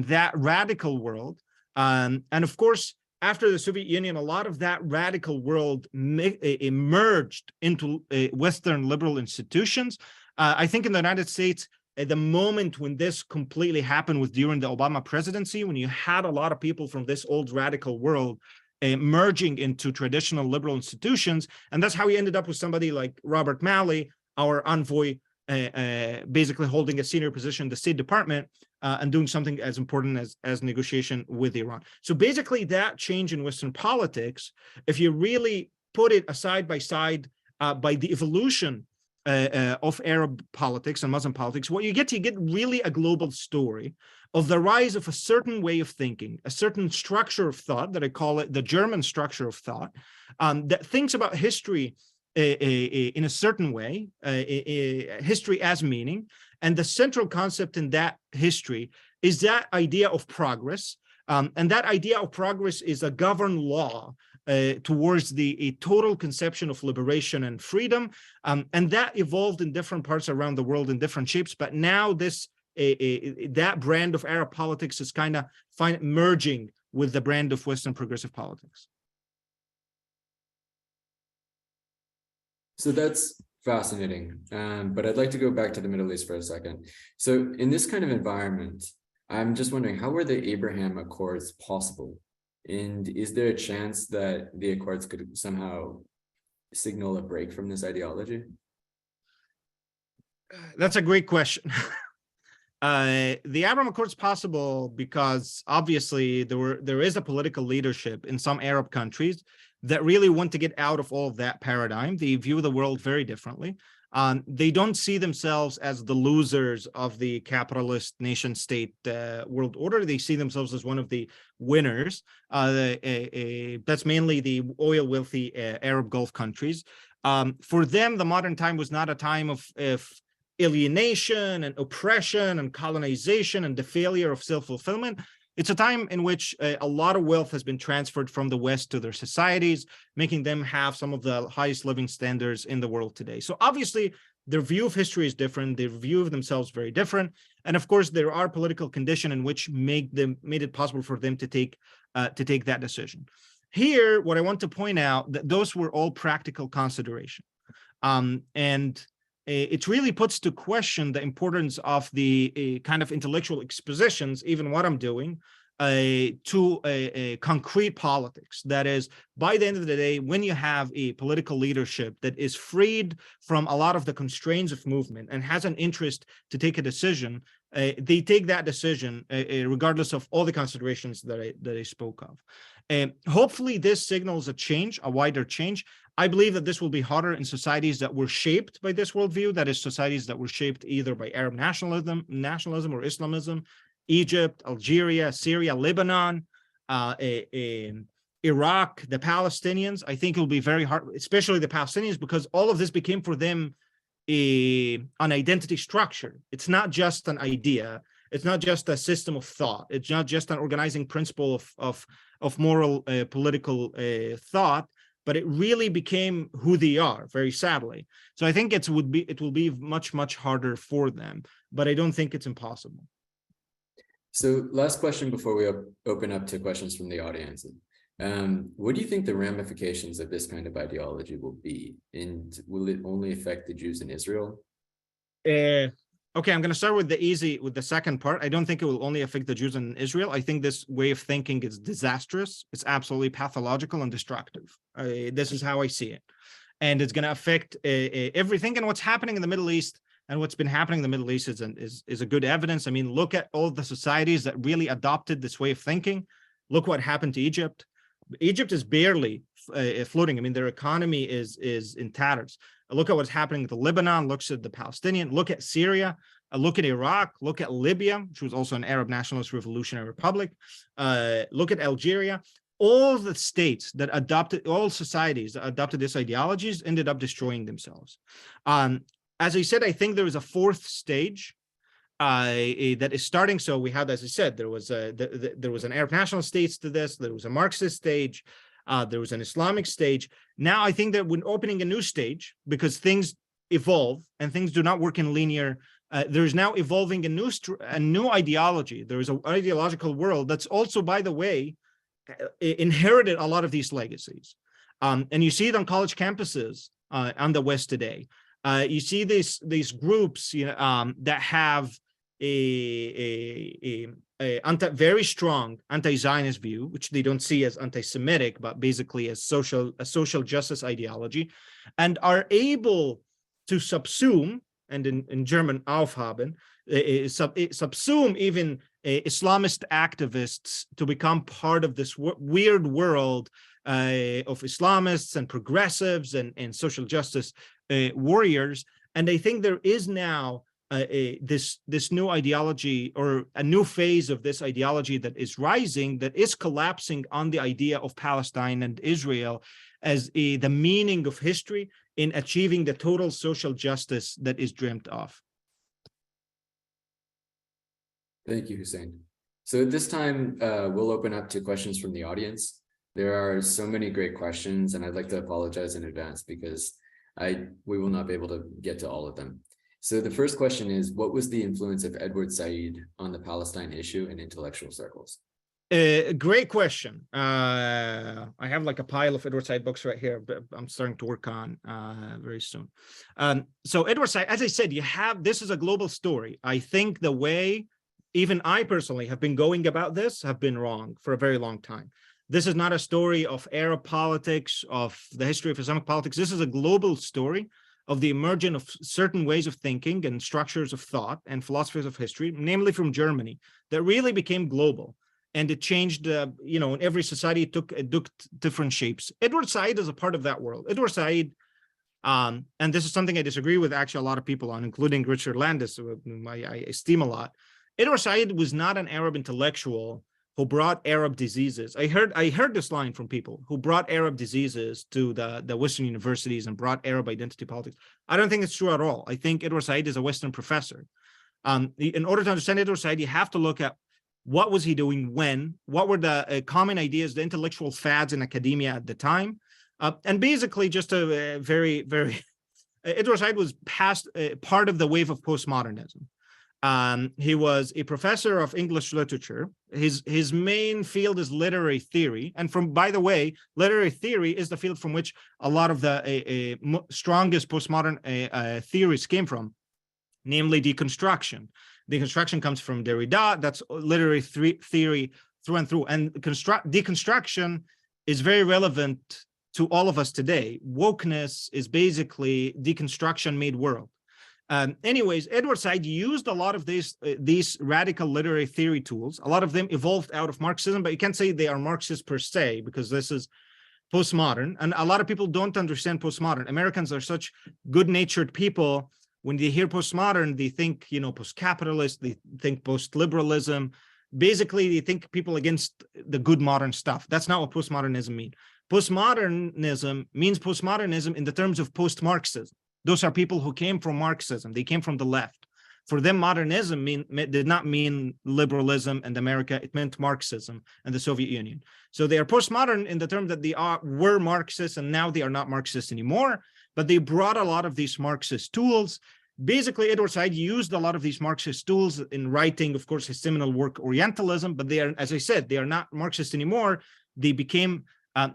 that radical world. And of course, after the Soviet Union, a lot of that radical world emerged into Western liberal institutions. I think in the United States, at the moment when this completely happened was during the Obama presidency, when you had a lot of people from this old radical world merging into traditional liberal institutions. And that's how we ended up with somebody like Robert Malley, our envoy, basically holding a senior position in the State Department and doing something as important as negotiation with Iran. So basically that change in Western politics, if you really put it side by side by the evolution of Arab politics and Muslim politics, what you get really a global story of the rise of a certain way of thinking, a certain structure of thought that I call it the German structure of thought, that thinks about history in a certain way, history as meaning. And the central concept in that history is that idea of progress. And that idea of progress is a governed law towards a total conception of liberation and freedom. And that evolved in different parts around the world in different shapes. But now that brand of Arab politics is kind of merging with the brand of Western progressive politics. So that's fascinating. But I'd like to go back to the Middle East for a second. So in this kind of environment, I'm just wondering, how were the Abraham Accords possible? And is there a chance that the Accords could somehow signal a break from this ideology? That's a great question. The Abraham Accords possible because obviously there is a political leadership in some Arab countries that really want to get out of all of that paradigm. They view the world very differently. They don't see themselves as the losers of the capitalist nation state world order. They see themselves as one of the winners. That's mainly the oil wealthy Arab Gulf countries. For them, the modern time was not a time of alienation and oppression and colonization and the failure of self-fulfillment. It's a time in which a lot of wealth has been transferred from the West to their societies, making them have some of the highest living standards in the world today. So obviously, their view of history is different. Their view of themselves very different. And of course, there are political conditions in which made it possible for them to take that decision. Here, what I want to point out that those were all practical considerations. And it really puts to question the importance of the kind of intellectual expositions, even what I'm doing, to a concrete politics. That is, by the end of the day, when you have a political leadership that is freed from a lot of the constraints of movement and has an interest to take a decision, they take that decision regardless of all the considerations that I spoke of. Hopefully, this signals a change, a wider change. I believe that this will be harder in societies that were shaped by this worldview, that is, societies that were shaped either by Arab nationalism or Islamism, Egypt, Algeria, Syria, Lebanon, Iraq, the Palestinians. I think it will be very hard, especially the Palestinians, because all of this became for them an identity structure. It's not just an idea. It's not just a system of thought. It's not just an organizing principle of moral political thought, but it really became who they are, very sadly. So I think it will be much, much harder for them, but I don't think it's impossible. So last question before we open up to questions from the audience. What do you think the ramifications of this kind of ideology will be? And will it only affect the Jews in Israel? Okay, I'm going to start with the second part. I don't think it will only affect the Jews in Israel. I think this way of thinking is disastrous. It's absolutely pathological and destructive. This is how I see it. And it's going to affect everything. And what's happening in the Middle East and what's been happening in the Middle East is a good evidence. I mean, look at all the societies that really adopted this way of thinking. Look what happened to Egypt. Egypt is barely floating. I mean, their economy is in tatters. Look at what's happening to Lebanon. Look at the Palestinian. Look at Syria. Look at Iraq. Look at Libya, which was also an Arab Nationalist Revolutionary Republic. Look at Algeria. All the states that adopted, all societies that adopted these ideologies ended up destroying themselves. As I said, I think there is a fourth stage that is starting. So we had, as I said, there was an Arab national states to this. There was a Marxist stage. There was an Islamic stage. Now I think that we're opening a new stage because things evolve and things do not work in linear. There's now evolving a new ideology. There is an ideological world that's also, by the way, inherited a lot of these legacies. And you see it on college campuses on the West today. You see these groups, that have a very strong anti-Zionist view, which they don't see as anti-Semitic, but basically as a social justice ideology, and are able to subsume, and in German aufhaben, subsume even Islamist activists to become part of this weird world of Islamists and progressives and social justice warriors. And I think there is now this new ideology, or a new phase of this ideology that is rising, that is collapsing on the idea of Palestine and Israel as the meaning of history in achieving the total social justice that is dreamt of. Thank you, Hussein. So at this time, we'll open up to questions from the audience. There are so many great questions, and I'd like to apologize in advance because we will not be able to get to all of them. So the first question is, what was the influence of Edward Said on the Palestine issue in intellectual circles? Great question. I have like a pile of Edward Said books right here, but I'm starting to work on very soon. So Edward Said, as I said, this is a global story. I think the way even I personally have been going about this have been wrong for a very long time. This is not a story of Arab politics, of the history of Islamic politics. This is a global story of the emergence of certain ways of thinking and structures of thought and philosophies of history, namely from Germany, that really became global. And it changed, in every society it took different shapes. Edward Said is a part of that world. Edward Said, and this is something I disagree with actually a lot of people on, including Richard Landis, whom I esteem a lot. Edward Said was not an Arab intellectual who brought Arab diseases. I heard this line from people who brought Arab diseases to the Western universities and brought Arab identity politics. I don't think it's true at all. I think Edward Said is a Western professor. In order to understand Edward Said, you have to look at what was he doing when, what were the common ideas, the intellectual fads in academia at the time. And basically just a very, very, Edward Said was part of the wave of postmodernism. He was a professor of English literature. His main field is literary theory. And by the way, literary theory is the field from which a lot of the strongest postmodern theories came from, namely deconstruction. Deconstruction comes from Derrida. That's literary theory through and through. And deconstruction is very relevant to all of us today. Wokeness is basically deconstruction made world. Anyways, Edward Said used a lot of these radical literary theory tools. A lot of them evolved out of Marxism, but you can't say they are Marxist per se, because this is postmodern. And a lot of people don't understand postmodern. Americans are such good-natured people. When they hear postmodern, they think, post-capitalist, they think post-liberalism. Basically, they think people against the good modern stuff. That's not what postmodernism means. Postmodernism means postmodernism in the terms of post-Marxism. Those are people who came from Marxism. They came from the left. For them, modernism did not mean liberalism and America. It meant Marxism and the Soviet Union. So they are postmodern in the term that they were Marxists, and now they are not Marxist anymore. But they brought a lot of these Marxist tools. Basically, Edward Said used a lot of these Marxist tools in writing, of course, his seminal work, Orientalism. But they are, as I said, they are not Marxist anymore. They became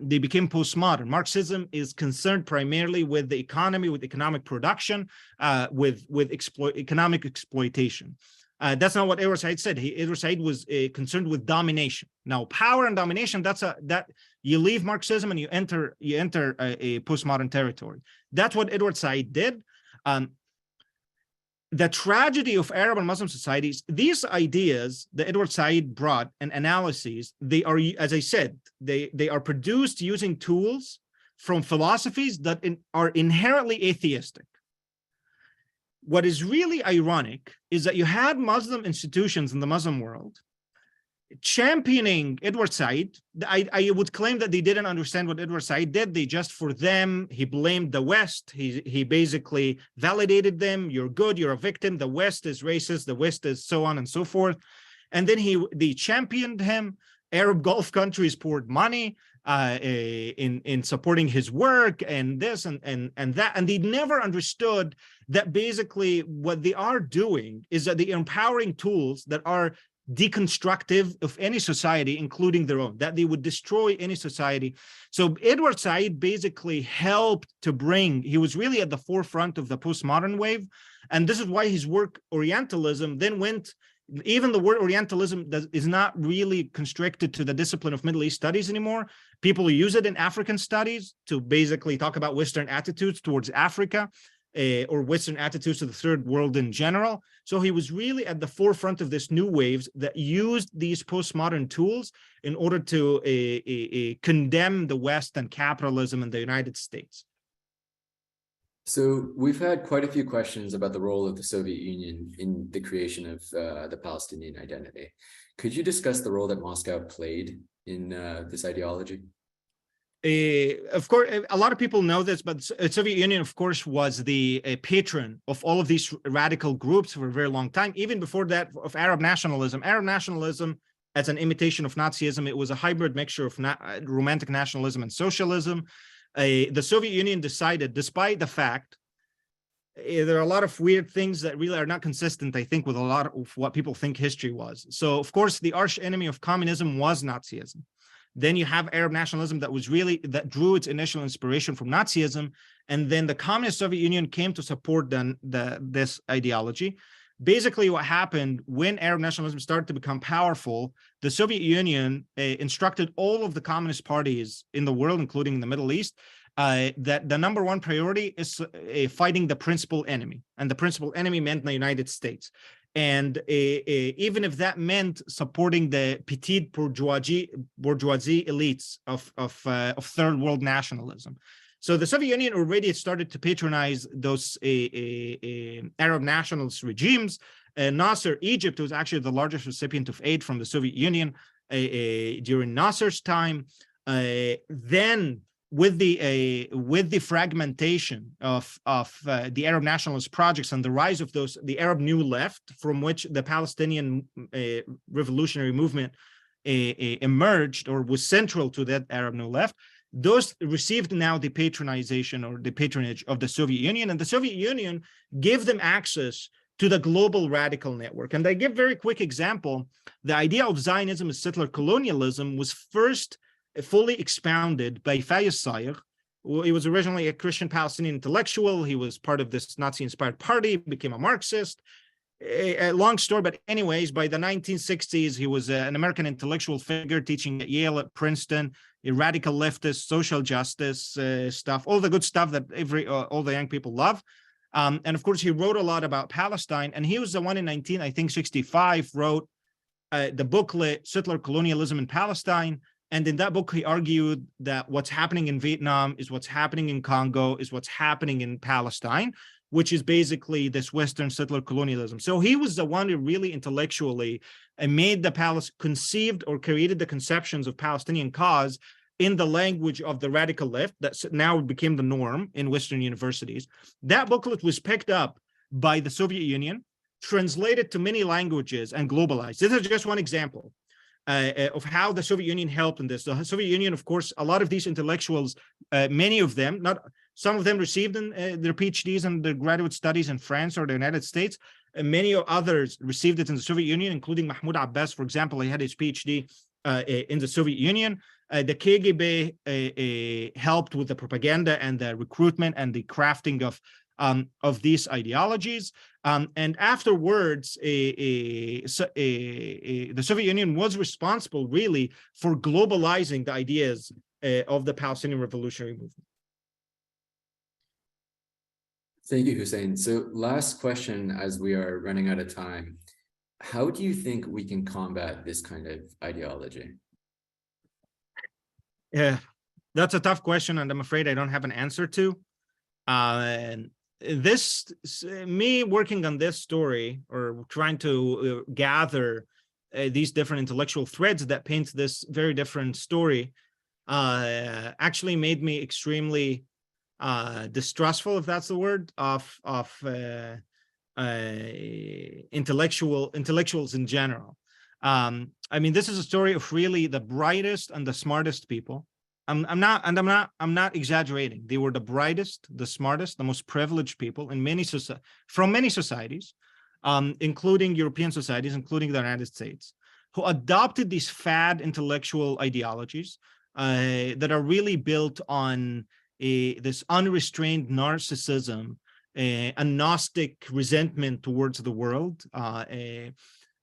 they became postmodern. Marxism is concerned primarily with the economy, with economic production, with economic exploitation. That's not what Edward Said said. Edward Said was concerned with domination. Now, power and domination, that you leave Marxism and you enter a postmodern territory. That's what Edward Said did. The tragedy of Arab and Muslim societies, these ideas that Edward Said brought and analyses, they are, as I said, they are produced using tools from philosophies that are inherently atheistic. What is really ironic is that you had Muslim institutions in the Muslim world championing Edward Said. I would claim that they didn't understand what Edward Said did. They just, for them, he blamed the West. He basically validated them. You're good, you're a victim. The West is racist. The West is so on and so forth. And then they championed him. Arab Gulf countries poured money in supporting his work and this and that. And they never understood that basically what they are doing is that they're empowering tools that are deconstructive of any society, including their own, that they would destroy any society. So Edward Said basically helped to bring, he was really at the forefront of the postmodern wave. And this is why his work, Orientalism, then went, even the word Orientalism is not really constricted to the discipline of Middle East studies anymore. People use it in African studies to basically talk about Western attitudes towards Africa. Or Western attitudes to the third world in general. So he was really at the forefront of this new waves that used these postmodern tools in order to condemn the West and capitalism in the United States. So we've had quite a few questions about the role of the Soviet Union in the creation of the Palestinian identity. Could you discuss the role that Moscow played in this ideology? Of course, a lot of people know this, but the Soviet Union, of course, was the patron of all of these radical groups for a very long time, even before that of Arab nationalism. Arab nationalism, as an imitation of Nazism, it was a hybrid mixture of romantic nationalism and socialism. The Soviet Union decided, despite the fact, there are a lot of weird things that really are not consistent, I think, with a lot of what people think history was. So, of course, the arch enemy of communism was Nazism. Then you have Arab nationalism that drew its initial inspiration from Nazism. And then the communist Soviet Union came to support this ideology. Basically, what happened when Arab nationalism started to become powerful, the Soviet Union instructed all of the communist parties in the world, including the Middle East, that the number one priority is fighting the principal enemy. And the principal enemy meant the United States. And even if that meant supporting the petite bourgeoisie elites of third world nationalism. So the Soviet Union already started to patronize those Arab nationalist regimes. Nasser, Egypt, was actually the largest recipient of aid from the Soviet Union during Nasser's time. Then with the fragmentation of the Arab nationalist projects and the rise of the Arab New Left, from which the Palestinian revolutionary movement emerged or was central to that Arab New Left, those received now the patronization or the patronage of the Soviet Union, and the Soviet Union gave them access to the global radical network. And I give a very quick example. The idea of Zionism as settler colonialism was first fully expounded by Fayez Sayegh. He was originally a Christian Palestinian intellectual. He was part of this Nazi-inspired party, became a Marxist. A long story, but anyways, by the 1960s, he was an American intellectual figure teaching at Yale, at Princeton, a radical leftist, social justice stuff, all the good stuff that all the young people love. And of course, he wrote a lot about Palestine, and he was the one in 1965 wrote the booklet, Settler Colonialism in Palestine. And in that book, he argued that what's happening in Vietnam is what's happening in Congo, is what's happening in Palestine, which is basically this Western settler colonialism. So he was the one who really intellectually made conceived or created the conceptions of Palestinian cause in the language of the radical left that now became the norm in Western universities. That booklet was picked up by the Soviet Union, translated to many languages, and globalized. This is just one example of how the Soviet Union helped in this. The Soviet Union, of course, a lot of these intellectuals, many of them, some of them received their PhDs and their graduate studies in France or the United States. And many others received it in the Soviet Union, including Mahmoud Abbas, for example. He had his PhD in the Soviet Union. The KGB helped with the propaganda and the recruitment and the crafting of these ideologies. And afterwards, the Soviet Union was responsible really for globalizing the ideas of the Palestinian revolutionary movement. Thank you, Hussein. So last question, as we are running out of time, how do you think we can combat this kind of ideology? Yeah, that's a tough question, and I'm afraid I don't have an answer to. Me working on this story, or trying to gather these different intellectual threads that paint this very different story, actually made me extremely distrustful, if that's the word, of intellectuals in general. I mean, this is a story of really the brightest and the smartest people. I'm not exaggerating. They were the brightest, the smartest, the most privileged people in from many societies, including European societies, including the United States, who adopted these fad intellectual ideologies that are really built on this unrestrained narcissism, a Gnostic resentment towards the world,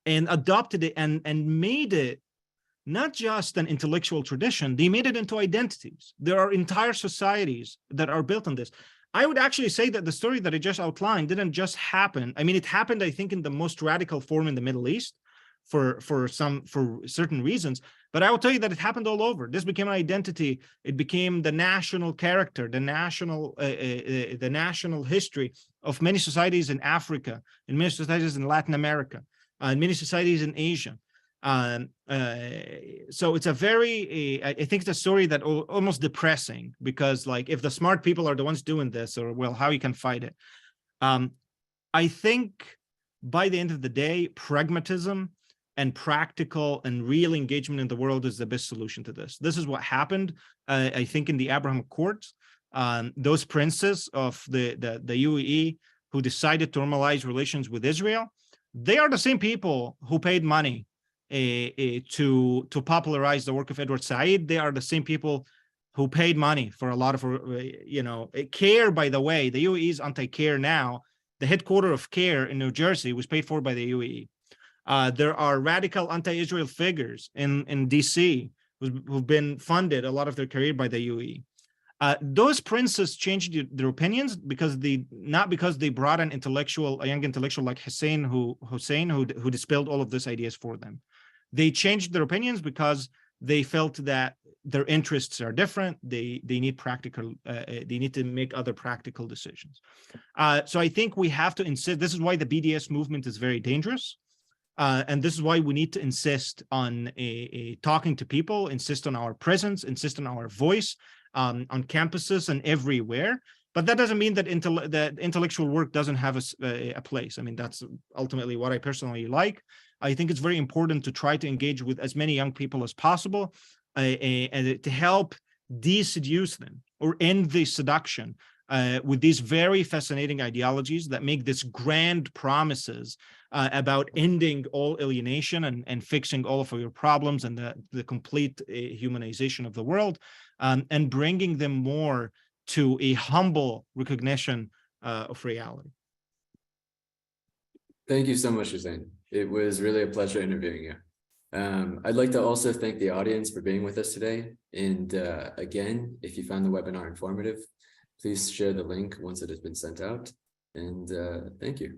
and adopted it and made it not just an intellectual tradition, they made it into identities. There are entire societies that are built on this. I would actually say that the story that I just outlined didn't just happen. I mean, it happened, I think, in the most radical form in the Middle East for certain reasons, but I will tell you that it happened all over. This became an identity. It became the national character, the national history of many societies in Africa, in many societies in Latin America, and many societies in Asia. So it's a very, I think it's a story that almost depressing, because like, if the smart people are the ones doing this, or well, how you can fight it. I think by the end of the day, pragmatism and practical and real engagement in the world is the best solution to this. This is what happened, I think, in the Abraham Accords. Those princes of the UAE who decided to normalize relations with Israel, they are the same people who paid money to popularize the work of Edward Said. They are the same people who paid money for a lot of, CARE, by the way. The UAE is anti-CARE now. The headquarters of CARE in New Jersey was paid for by the UAE. There are radical anti-Israel figures in DC who've been funded a lot of their career by the UAE. Those princes changed their opinions not because they brought a young intellectual like Hussein who dispelled all of these ideas for them. They changed their opinions because they felt that their interests are different. They need they need to make other practical decisions. So I think we have to insist. This is why the BDS movement is very dangerous. And this is why we need to insist on talking to people, insist on our presence, insist on our voice on campuses and everywhere. But that doesn't mean that intellectual work doesn't have a place. I mean, that's ultimately what I personally like. I think it's very important to try to engage with as many young people as possible and to help de-seduce them or end the seduction with these very fascinating ideologies that make these grand promises about ending all alienation and fixing all of your problems and the complete humanization of the world, and bringing them more to a humble recognition of reality. Thank you so much, Hussein. It was really a pleasure interviewing you. I'd like to also thank the audience for being with us today. And again, if you found the webinar informative, please share the link once it has been sent out. And thank you.